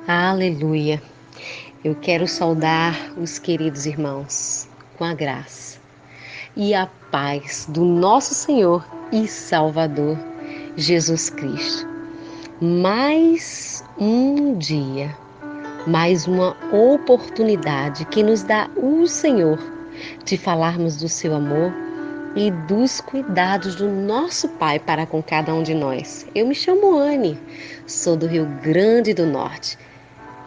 Aleluia! Eu quero saudar os queridos irmãos com a graça e a paz do nosso Senhor e Salvador Jesus Cristo. Mais um dia, mais uma oportunidade que nos dá o Senhor de falarmos do seu amor e dos cuidados do nosso Pai para com cada um de nós. Eu me chamo Anne, sou do Rio Grande do Norte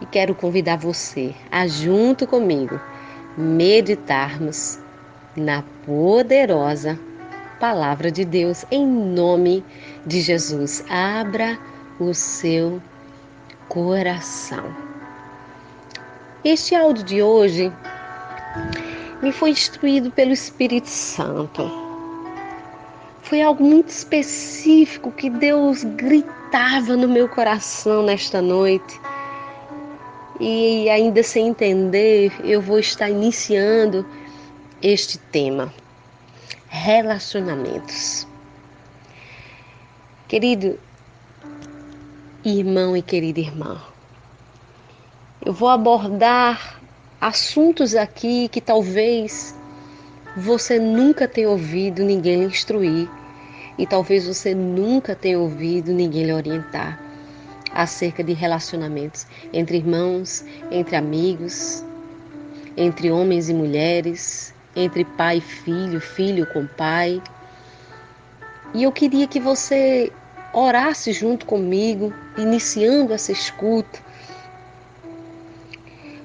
e quero convidar você a, junto comigo, meditarmos na poderosa Palavra de Deus em nome de Jesus. Abra o seu coração. Este áudio de hoje me foi instruído pelo Espírito Santo. Foi algo muito específico que Deus gritava no meu coração nesta noite. E ainda sem entender, eu vou estar iniciando este tema: relacionamentos. Querido irmão e querida irmã, eu vou abordar assuntos aqui que talvez você nunca tenha ouvido ninguém lhe instruir e talvez você nunca tenha ouvido ninguém lhe orientar acerca de relacionamentos entre irmãos, entre amigos, entre homens e mulheres, entre pai e filho, filho com pai. E eu queria que você orasse junto comigo, iniciando essa escuta,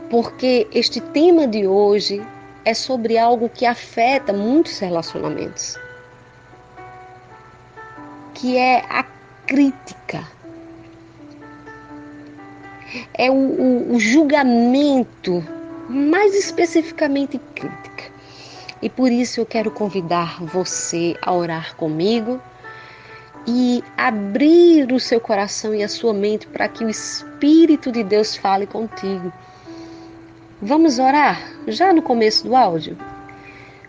porque este tema de hoje é sobre algo que afeta muitos relacionamentos, que é a crítica, é o julgamento, mais especificamente crítica. E por isso eu quero convidar você a orar comigo e abrir o seu coração e a sua mente para que o Espírito de Deus fale contigo. Vamos orar já no começo do áudio?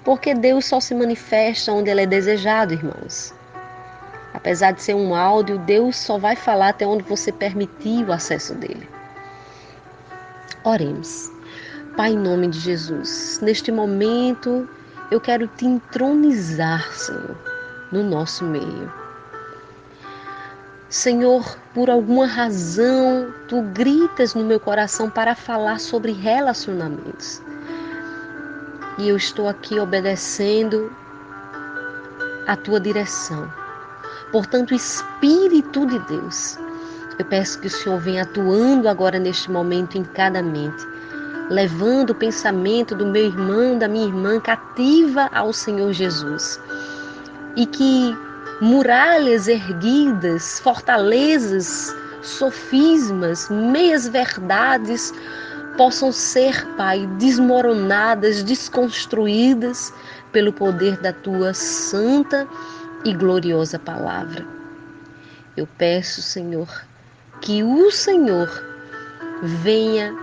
Porque Deus só se manifesta onde Ele é desejado, irmãos. Apesar de ser um áudio, Deus só vai falar até onde você permitir o acesso dele. Oremos. Pai, em nome de Jesus, neste momento eu quero te entronizar, Senhor, no nosso meio. Senhor, por alguma razão, tu gritas no meu coração para falar sobre relacionamentos. E eu estou aqui obedecendo a tua direção. Portanto, Espírito de Deus, eu peço que o Senhor venha atuando agora neste momento em cada mente, levando o pensamento do meu irmão, da minha irmã cativa ao Senhor Jesus. E que muralhas erguidas, fortalezas, sofismas, meias verdades possam ser, Pai, desmoronadas, desconstruídas pelo poder da tua santa e gloriosa palavra. Eu peço, Senhor, que o Senhor venha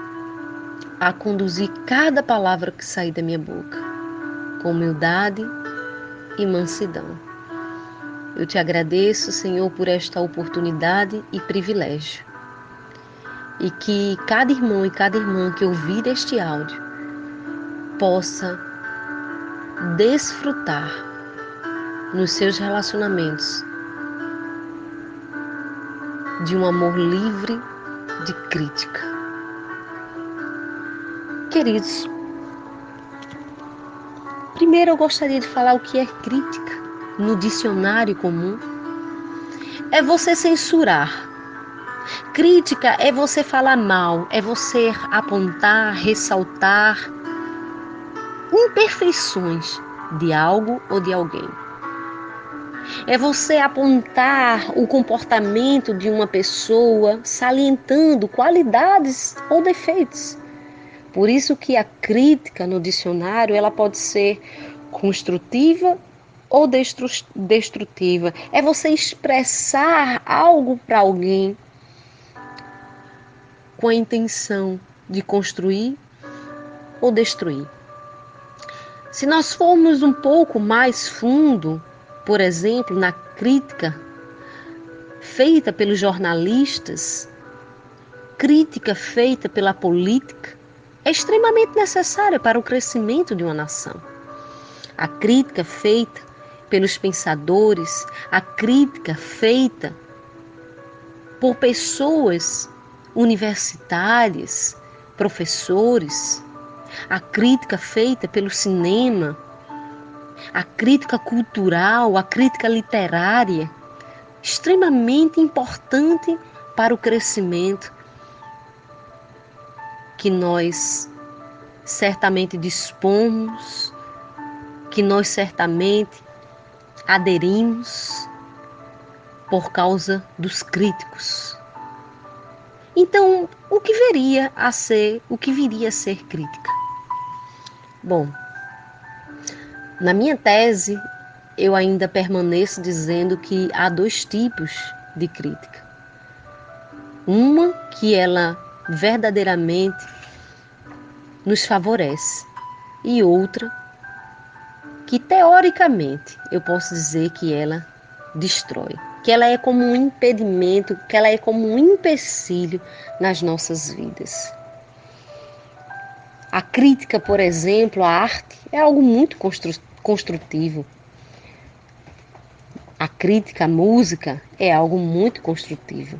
a conduzir cada palavra que sair da minha boca, com humildade e mansidão. Eu te agradeço, Senhor, por esta oportunidade e privilégio. E que cada irmão e cada irmã que ouvir este áudio possa desfrutar nos seus relacionamentos de um amor livre de crítica. Queridos, primeiro eu gostaria de falar o que é crítica no dicionário comum. É você censurar. Crítica é você falar mal, é você apontar, ressaltar imperfeições de algo ou de alguém. É você apontar o comportamento de uma pessoa, salientando qualidades ou defeitos. Por isso que a crítica no dicionário, ela pode ser construtiva ou destrutiva. É você expressar algo para alguém com a intenção de construir ou destruir. Se nós formos um pouco mais fundo, por exemplo, na crítica feita pelos jornalistas, crítica feita pela política é extremamente necessária para o crescimento de uma nação. A crítica feita pelos pensadores, a crítica feita por pessoas universitárias, professores, a crítica feita pelo cinema, a crítica cultural, a crítica literária, extremamente importante para o crescimento que nós certamente dispomos, que nós certamente aderimos por causa dos críticos. Então, o que viria a ser crítica? Bom, na minha tese, eu ainda permaneço dizendo que há dois tipos de crítica. Uma que ela verdadeiramente nos favorece e outra que teoricamente eu posso dizer que ela destrói, que ela é como um impedimento, que ela é como um empecilho nas nossas vidas. A crítica, por exemplo, à arte é algo muito construtivo. A crítica à música é algo muito construtivo.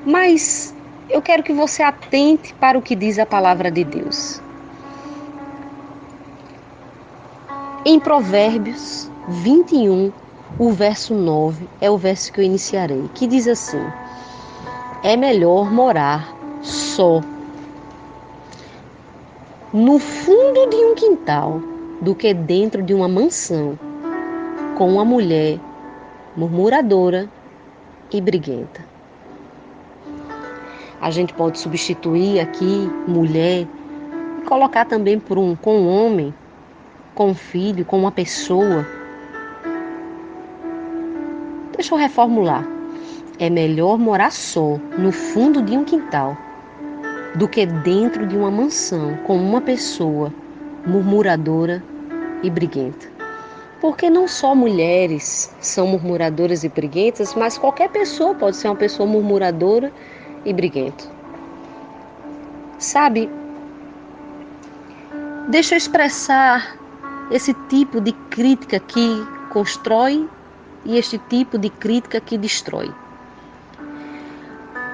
Mas eu quero que você atente para o que diz a palavra de Deus. Em Provérbios 21, o verso 9 é o verso que eu iniciarei, que diz assim: é melhor morar só no fundo de um quintal do que dentro de uma mansão com uma mulher murmuradora e briguenta. A gente pode substituir aqui mulher e colocar também com um homem, com um filho, com uma pessoa. Deixa eu reformular. É melhor morar só, no fundo de um quintal, do que dentro de uma mansão com uma pessoa murmuradora e briguenta. Porque não só mulheres são murmuradoras e briguentas, mas qualquer pessoa pode ser uma pessoa murmuradora e briguenta. Sabe, deixa eu expressar esse tipo de crítica que constrói e este tipo de crítica que destrói.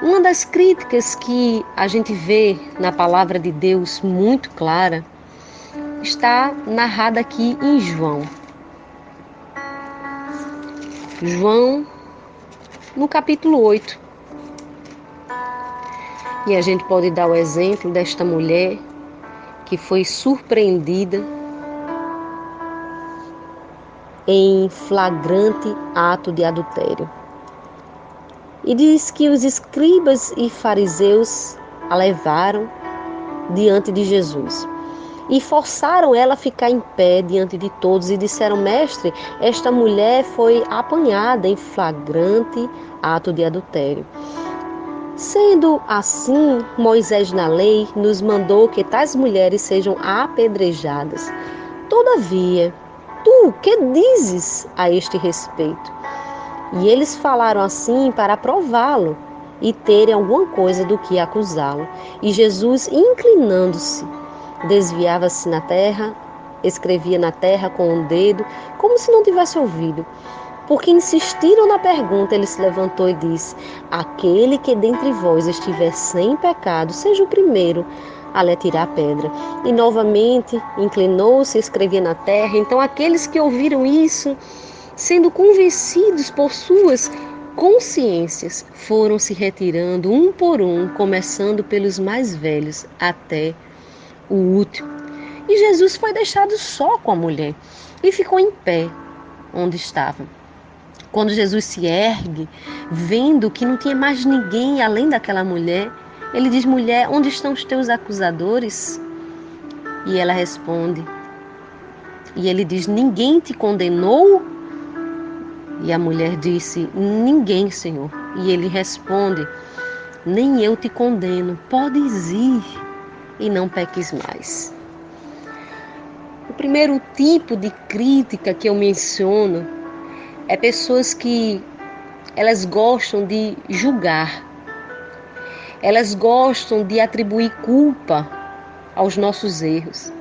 Uma das críticas que a gente vê na palavra de Deus muito clara está narrada aqui em João. João, no capítulo 8. E a gente pode dar o exemplo desta mulher que foi surpreendida em flagrante ato de adultério. E diz que os escribas e fariseus a levaram diante de Jesus e forçaram ela a ficar em pé diante de todos e disseram: mestre, esta mulher foi apanhada em flagrante ato de adultério. Sendo assim, Moisés na lei nos mandou que tais mulheres sejam apedrejadas. Todavia, tu que dizes a este respeito? E eles falaram assim para prová-lo e terem alguma coisa do que acusá-lo. E Jesus, inclinando-se, desviava-se na terra, escrevia na terra com um dedo, como se não tivesse ouvido. Porque insistiram na pergunta, ele se levantou e disse: aquele que dentre vós estiver sem pecado, seja o primeiro a lhe atirar a pedra. E novamente inclinou-se e escrevia na terra. Então aqueles que ouviram isso, sendo convencidos por suas consciências, foram se retirando um por um, começando pelos mais velhos até o último. E Jesus foi deixado só com a mulher e ficou em pé onde estava. Quando Jesus se ergue, vendo que não tinha mais ninguém além daquela mulher, ele diz: mulher, onde estão os teus acusadores? E ela responde, e ele diz: ninguém te condenou? E a mulher disse: ninguém, Senhor. E ele responde: nem eu te condeno, podes ir e não peques mais. O primeiro tipo de crítica que eu menciono é pessoas que Elas gostam de julgar. Elas gostam de atribuir culpa aos nossos erros.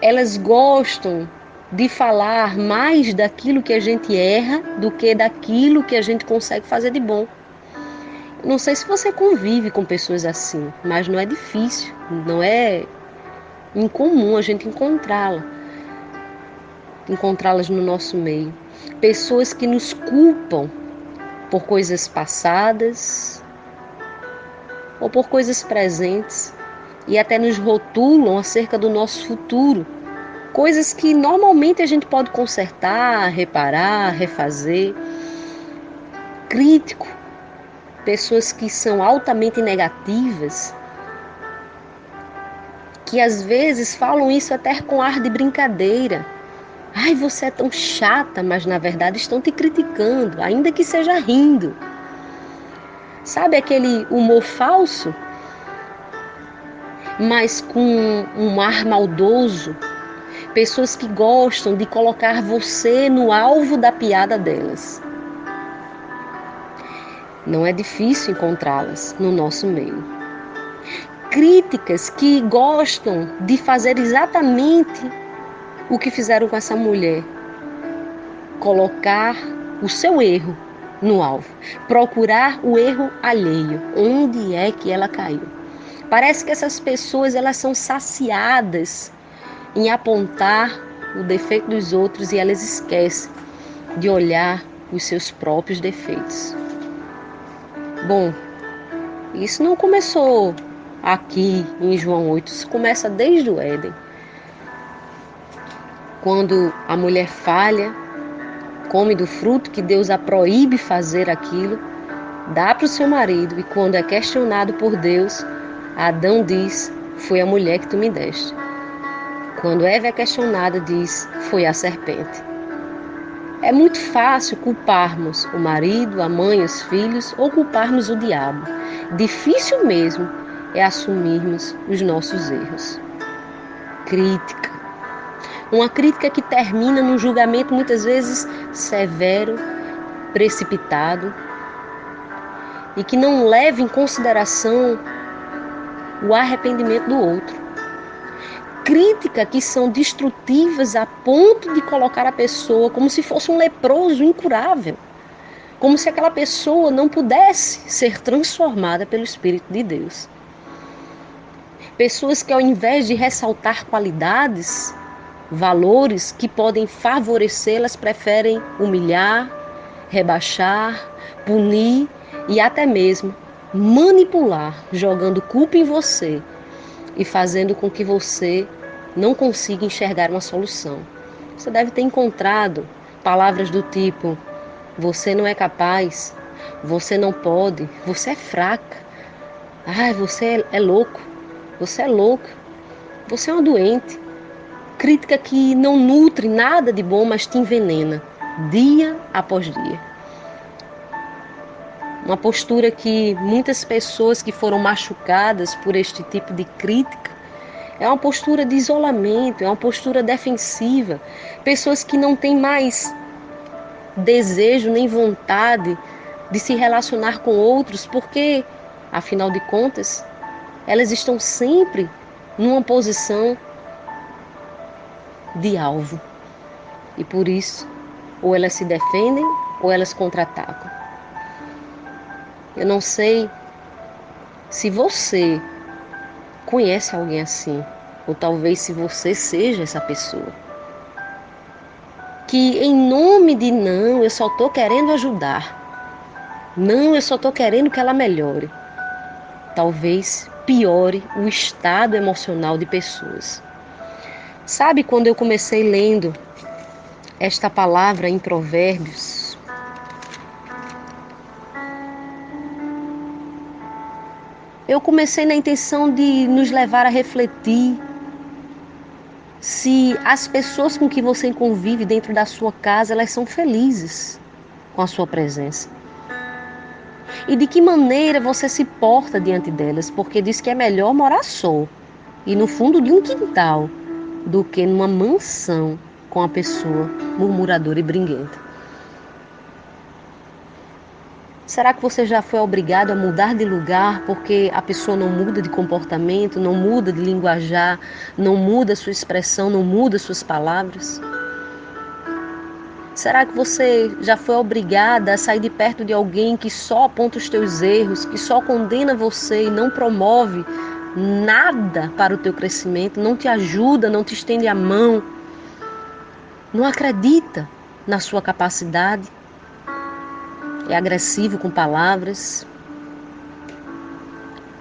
Elas gostam de falar mais daquilo que a gente erra do que daquilo que a gente consegue fazer de bom. Não sei se você convive com pessoas assim, mas não é difícil, não é incomum a gente encontrá-las no nosso meio. Pessoas que nos culpam por coisas passadas ou por coisas presentes e até nos rotulam acerca do nosso futuro. Coisas que normalmente a gente pode consertar, reparar, refazer. Crítico, pessoas que são altamente negativas, que às vezes falam isso até com ar de brincadeira. Ai, você é tão chata, mas na verdade estão te criticando, ainda que seja rindo. Sabe aquele humor falso, mas com um ar maldoso? Pessoas que gostam de colocar você no alvo da piada delas. Não é difícil encontrá-las no nosso meio. Críticas que gostam de fazer exatamente o que fizeram com essa mulher. Colocar o seu erro no alvo. Procurar o erro alheio. Onde é que ela caiu? Parece que essas pessoas elas são saciadas em apontar o defeito dos outros e elas esquecem de olhar os seus próprios defeitos. Bom, isso não começou aqui em João 8, isso começa desde o Éden. Quando a mulher falha, come do fruto que Deus a proíbe fazer aquilo, dá para o seu marido e quando é questionado por Deus, Adão diz, foi a mulher que tu me deste. Quando Eva é questionada, diz, foi a serpente. É muito fácil culparmos o marido, a mãe, os filhos ou culparmos o diabo. Difícil mesmo é assumirmos os nossos erros. Crítica. Uma crítica que termina num julgamento muitas vezes severo, precipitado e que não leva em consideração o arrependimento do outro. Crítica que são destrutivas a ponto de colocar a pessoa como se fosse um leproso incurável. Como se aquela pessoa não pudesse ser transformada pelo Espírito de Deus. Pessoas que ao invés de ressaltar qualidades, valores que podem favorecê-las, preferem humilhar, rebaixar, punir e até mesmo manipular, jogando culpa em você e fazendo com que você não consiga enxergar uma solução. Você deve ter encontrado palavras do tipo: você não é capaz, você não pode, você é fraca. Ai, você é louco, você é louca, você é uma doente. Crítica que não nutre nada de bom, mas te envenena, dia após dia. Uma postura que muitas pessoas que foram machucadas por este tipo de crítica, é uma postura de isolamento, é uma postura defensiva. Pessoas que não têm mais desejo nem vontade de se relacionar com outros, porque, afinal de contas, elas estão sempre numa posição de alvo. E por isso, ou elas se defendem, ou elas contra-atacam. Eu não sei se você conhece alguém assim, ou talvez se você seja essa pessoa. Que em nome de não, eu só estou querendo ajudar. Não, eu só estou querendo que ela melhore. Talvez piore o estado emocional de pessoas. Sabe quando eu comecei lendo esta palavra em Provérbios? Eu comecei na intenção de nos levar a refletir se as pessoas com que você convive dentro da sua casa, elas são felizes com a sua presença. E de que maneira você se porta diante delas, porque diz que é melhor morar só e no fundo de um quintal do que numa mansão com a pessoa murmuradora e briguenta. Será que você já foi obrigado a mudar de lugar porque a pessoa não muda de comportamento, não muda de linguajar, não muda sua expressão, não muda suas palavras? Será que você já foi obrigada a sair de perto de alguém que só aponta os teus erros, que só condena você e não promove nada para o teu crescimento, não te ajuda, não te estende a mão, não acredita na sua capacidade, é agressivo com palavras?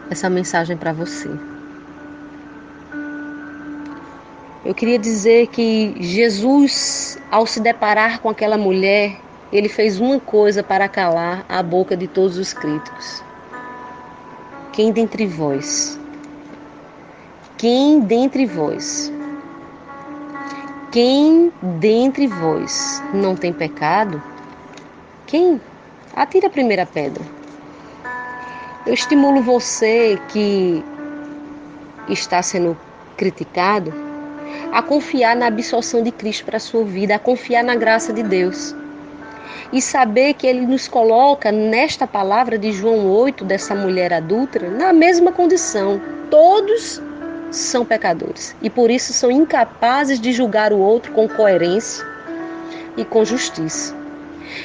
Essa mensagem para você. Eu queria dizer que Jesus, ao se deparar com aquela mulher, ele fez uma coisa para calar a boca de todos os críticos. Quem dentre vós? Quem dentre vós? Quem dentre vós não tem pecado? Quem? Atire a primeira pedra. Eu estimulo você que está sendo criticado a confiar na absolvição de Cristo para a sua vida, a confiar na graça de Deus. E saber que Ele nos coloca nesta palavra de João 8, dessa mulher adúltera, na mesma condição. Todos são pecadores e por isso são incapazes de julgar o outro com coerência e com justiça.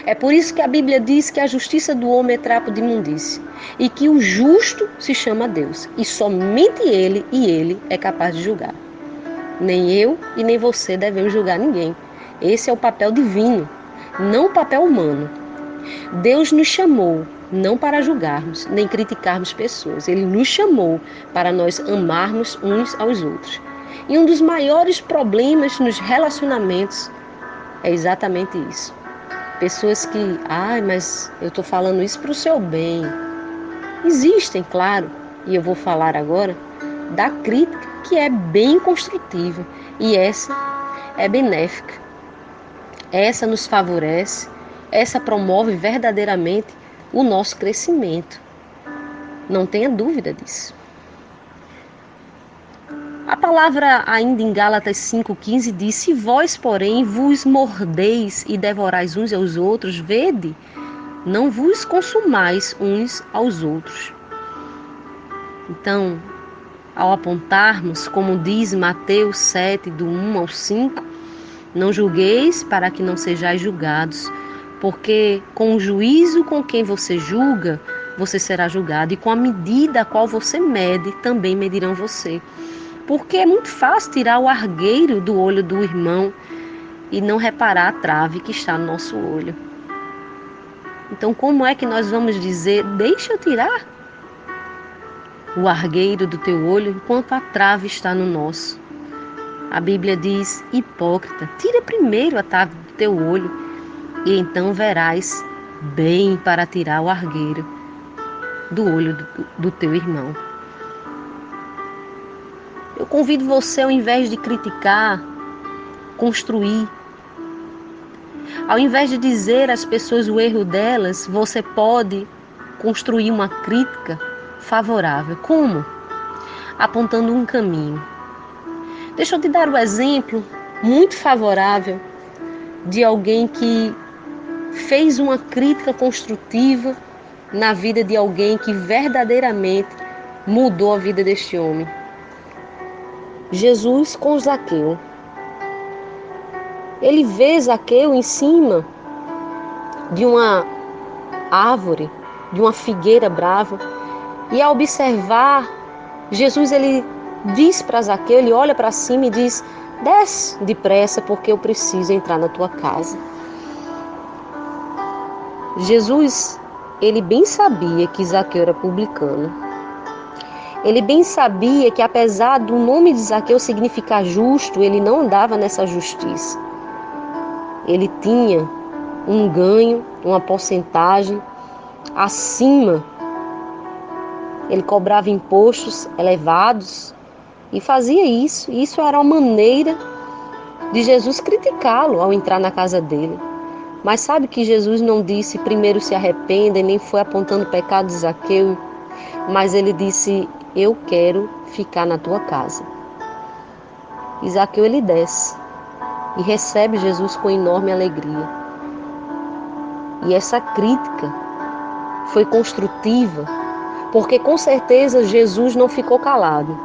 É por isso que a Bíblia diz que a justiça do homem é trapo de imundícia e que o justo se chama Deus e somente Ele e Ele é capaz de julgar. Nem eu e nem você devemos julgar ninguém. Esse é o papel divino, não o papel humano. Deus nos chamou não para julgarmos, nem criticarmos pessoas. Ele nos chamou para nós amarmos uns aos outros. E um dos maiores problemas nos relacionamentos é exatamente isso. Pessoas que, mas eu estou falando isso para o seu bem. Existem, claro, e eu vou falar agora da crítica, que é bem construtiva, e essa é benéfica. Essa nos favorece, essa promove verdadeiramente o nosso crescimento. Não tenha dúvida disso. A palavra ainda em Gálatas 5,15 diz: se vós, porém, vos mordeis e devorais uns aos outros, vede, não vos consumais uns aos outros. Então, ao apontarmos, como diz Mateus 7, do 1 ao 5, não julgueis para que não sejais julgados, porque com o juízo com quem você julga, você será julgado, e com a medida a qual você mede, também medirão você. Porque é muito fácil tirar o argueiro do olho do irmão e não reparar a trave que está no nosso olho. Então, como é que nós vamos dizer, deixa eu tirar o argueiro do teu olho enquanto a trave está no nosso? A Bíblia diz: hipócrita, tira primeiro a trave do teu olho e então verás bem para tirar o argueiro do olho do teu irmão. Eu convido você, ao invés de criticar, construir. Ao invés de dizer às pessoas o erro delas, você pode construir uma crítica favorável. Como? Apontando um caminho. Deixa eu te dar um exemplo muito favorável de alguém que fez uma crítica construtiva na vida de alguém que verdadeiramente mudou a vida deste homem. Jesus com Zaqueu. Ele vê Zaqueu em cima de uma árvore, de uma figueira brava, e ao observar, Jesus ele diz para Zaqueu, ele olha para cima e diz: desce depressa porque eu preciso entrar na tua casa. Jesus, ele bem sabia que Zaqueu era publicano. Ele bem sabia que apesar do nome de Zaqueu significar justo, ele não andava nessa justiça. Ele tinha um ganho, uma porcentagem acima. Ele cobrava impostos elevados e fazia isso. Isso era uma maneira de Jesus criticá-lo ao entrar na casa dele. Mas sabe que Jesus não disse primeiro se arrependa e nem foi apontando o pecado de Zaqueu, mas ele disse: eu quero ficar na tua casa. E Zaqueu ele desce e recebe Jesus com enorme alegria. E essa crítica foi construtiva, porque com certeza Jesus não ficou calado.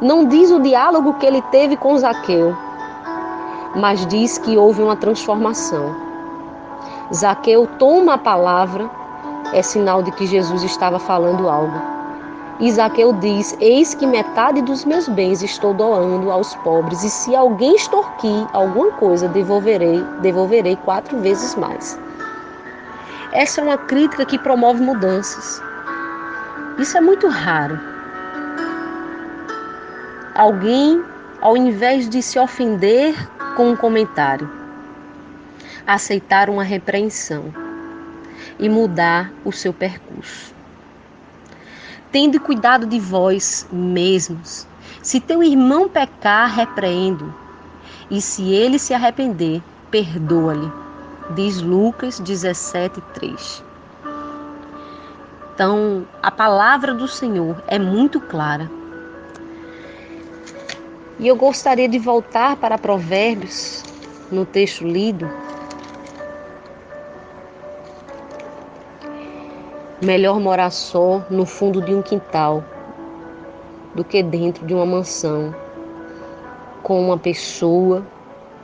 Não diz o diálogo que ele teve com Zaqueu, mas diz que houve uma transformação. Zaqueu toma a palavra, é sinal de que Jesus estava falando algo. E Zaqueu diz: eis que metade dos meus bens estou doando aos pobres, e se alguém extorquir alguma coisa, devolverei 4 vezes mais. Essa é uma crítica que promove mudanças. Isso é muito raro. Alguém, ao invés de se ofender com um comentário, aceitar uma repreensão e mudar o seu percurso. Tende cuidado de vós mesmos. Se teu irmão pecar, repreende-o, e se ele se arrepender, perdoa-lhe. Diz Lucas 17:3. Então, a palavra do Senhor é muito clara. E eu gostaria de voltar para Provérbios, no texto lido. Melhor morar só no fundo de um quintal do que dentro de uma mansão com uma pessoa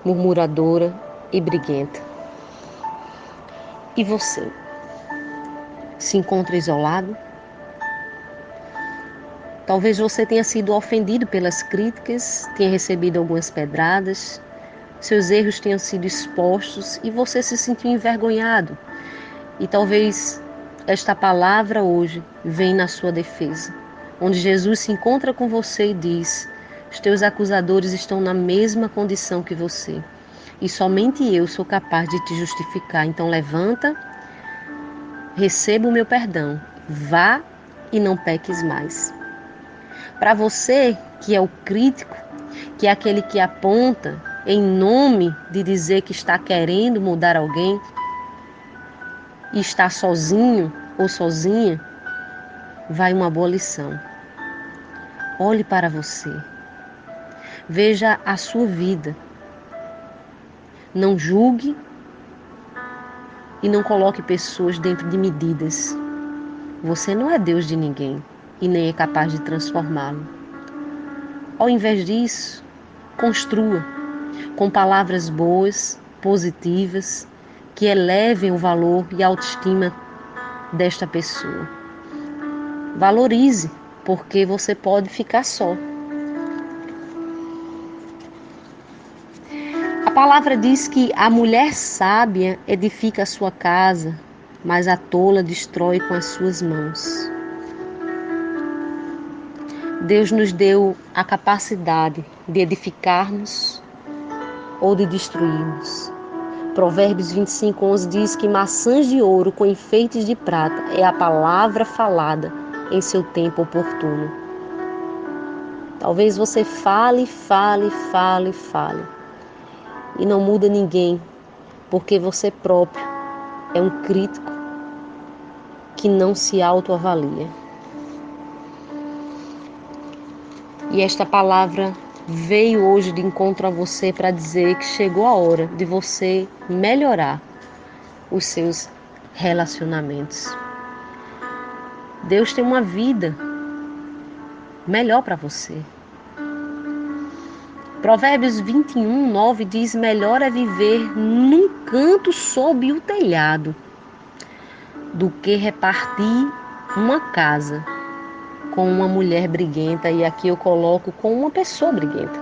murmuradora e briguenta. E você? Se encontra isolado? Talvez você tenha sido ofendido pelas críticas, tenha recebido algumas pedradas, seus erros tenham sido expostos e você se sentiu envergonhado. E talvez esta palavra hoje venha na sua defesa, onde Jesus se encontra com você e diz: os teus acusadores estão na mesma condição que você, e somente eu sou capaz de te justificar. Então levanta, receba o meu perdão, vá e não peques mais. Para você que é o crítico, que é aquele que aponta em nome de dizer que está querendo mudar alguém e está sozinho ou sozinha, vai uma boa lição. Olhe para você. Veja a sua vida. Não julgue e não coloque pessoas dentro de medidas. Você não é Deus de ninguém e nem é capaz de transformá-lo. Ao invés disso, construa com palavras boas, positivas, que elevem o valor e a autoestima desta pessoa. Valorize, porque você pode ficar só. A palavra diz que a mulher sábia edifica a sua casa, mas a tola destrói com as suas mãos. Deus nos deu a capacidade de edificarmos ou de destruirmos. Provérbios 25:11 diz que maçãs de ouro com enfeites de prata é a palavra falada em seu tempo oportuno. Talvez você fale e não muda ninguém, porque você próprio é um crítico que não se autoavalia. E esta palavra veio hoje de encontro a você para dizer que chegou a hora de você melhorar os seus relacionamentos. Deus tem uma vida melhor para você. Provérbios 21:9 diz: melhor é viver num canto sob o telhado do que repartir uma casa com uma mulher briguenta, e aqui eu coloco com uma pessoa briguenta.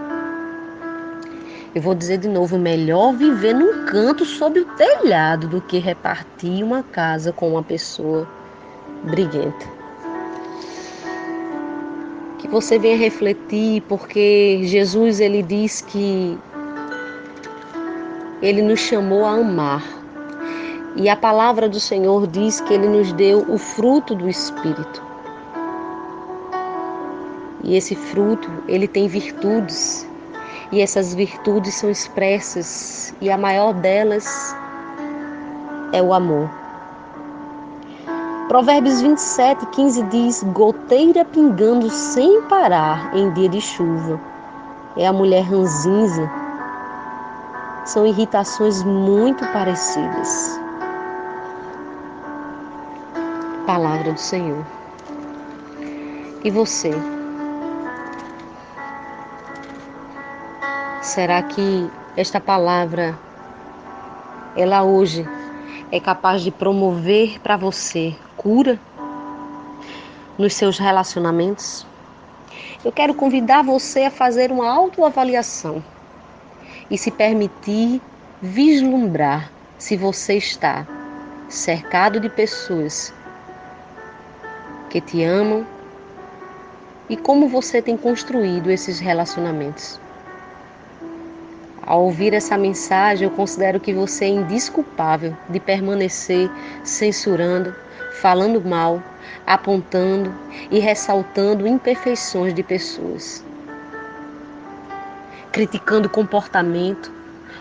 Eu vou dizer de novo: melhor viver num canto sob o telhado do que repartir uma casa com uma pessoa briguenta. Que você venha refletir, porque Jesus, ele diz que ele nos chamou a amar. E a palavra do Senhor diz que ele nos deu o fruto do Espírito. E esse fruto, ele tem virtudes. E essas virtudes são expressas, e a maior delas é o amor. Provérbios 27:15 diz: goteira pingando sem parar em dia de chuva é a mulher ranzinza. São irritações muito parecidas. palavra do Senhor. E você? Será que esta palavra, ela hoje é capaz de promover para você cura nos seus relacionamentos? Eu quero convidar você a fazer uma autoavaliação e se permitir vislumbrar se você está cercado de pessoas que te amam e como você tem construído esses relacionamentos. Ao ouvir essa mensagem, eu considero que você é indesculpável de permanecer censurando, falando mal, apontando e ressaltando imperfeições de pessoas, criticando o comportamento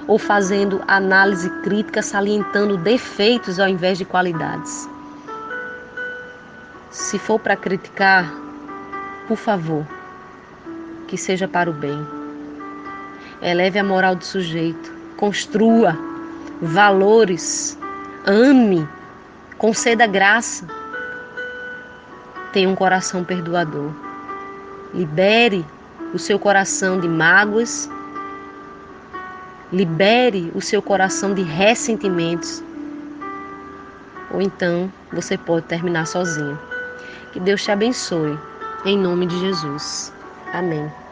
ou fazendo análise crítica, salientando defeitos ao invés de qualidades. Se for para criticar, por favor, que seja para o bem. Eleve a moral do sujeito, construa valores, ame, conceda graça, tenha um coração perdoador. Libere o seu coração de mágoas, libere o seu coração de ressentimentos, ou então você pode terminar sozinho. Que Deus te abençoe, em nome de Jesus. Amém.